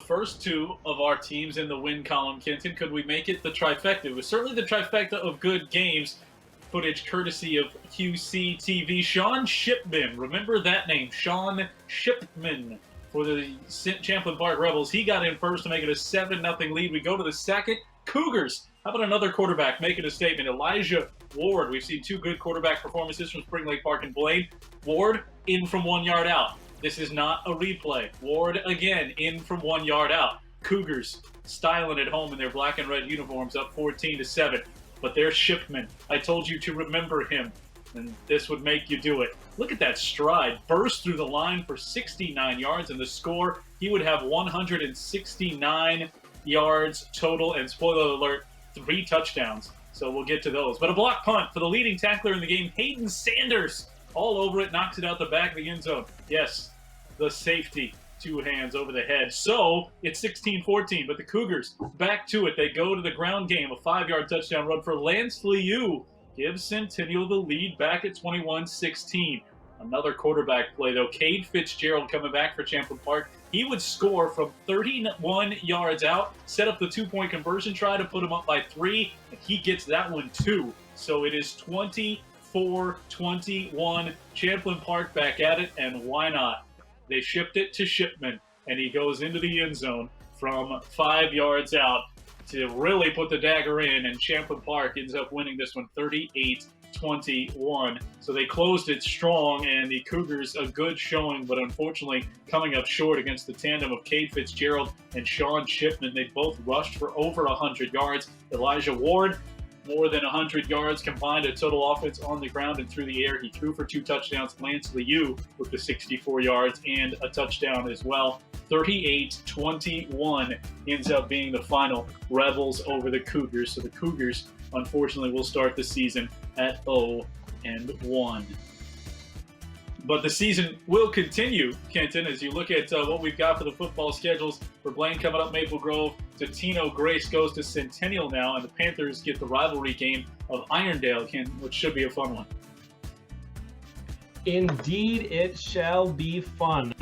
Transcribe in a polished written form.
first two of our teams in the win column, Kenton. Could we make it the trifecta? It was certainly the trifecta of good games. Footage courtesy of QC TV. Sean Shipman, remember that name, Sean Shipman, for the Champlin Park Rebels. He got in first to make it a 7-0 lead. We go to the second. Cougars. How about another quarterback making a statement? Elijah Ward. We've seen two good quarterback performances from Spring Lake Park and Blaine. Ward in from 1 yard out. This is not a replay. Ward again in from 1 yard out. Cougars styling at home in their black and red uniforms, up 14-7. But there's Shipman. I told you to remember him, and this would make you do it. Look at that stride. Burst through the line for 69 yards, and the score, he would have 169 yards total, and spoiler alert, 3 touchdowns. So we'll get to those. But a block punt for the leading tackler in the game, Hayden Sanders. All over it, knocks it out the back of the end zone. Yes, the safety. 2 hands over the head. So it's 16-14, but the Cougars back to it. They go to the ground game. A 5-yard touchdown run for Lance Liu gives Centennial the lead back at 21-16. Another quarterback play, though. Cade Fitzgerald coming back for Champlin Park. He would score from 31 yards out, set up the 2-point conversion try to put him up by 3, and he gets that one too. So it is 24-21. Champlin Park back at it, and why not? They shipped it to Shipman, and he goes into the end zone from 5 yards out to really put the dagger in, and Champlin Park ends up winning this one 38-21. So they closed it strong, and the Cougars a good showing, but unfortunately coming up short against the tandem of Cade Fitzgerald and Sean Shipman. They both rushed for over 100 yards. Elijah Ward, more than 100 yards combined, a total offense on the ground and through the air. He threw for 2 touchdowns. Lance Liu with the 64 yards and a touchdown as well. 38-21 ends up being the final. Rebels over the Cougars. So the Cougars, unfortunately, will start the season at 0-1. But the season will continue, Kenton, as you look at what we've got for the football schedules. For Blaine coming up Maple Grove, Totino Grace goes to Centennial now, and the Panthers get the rivalry game of Irondale, which should be a fun one. Indeed, it shall be fun.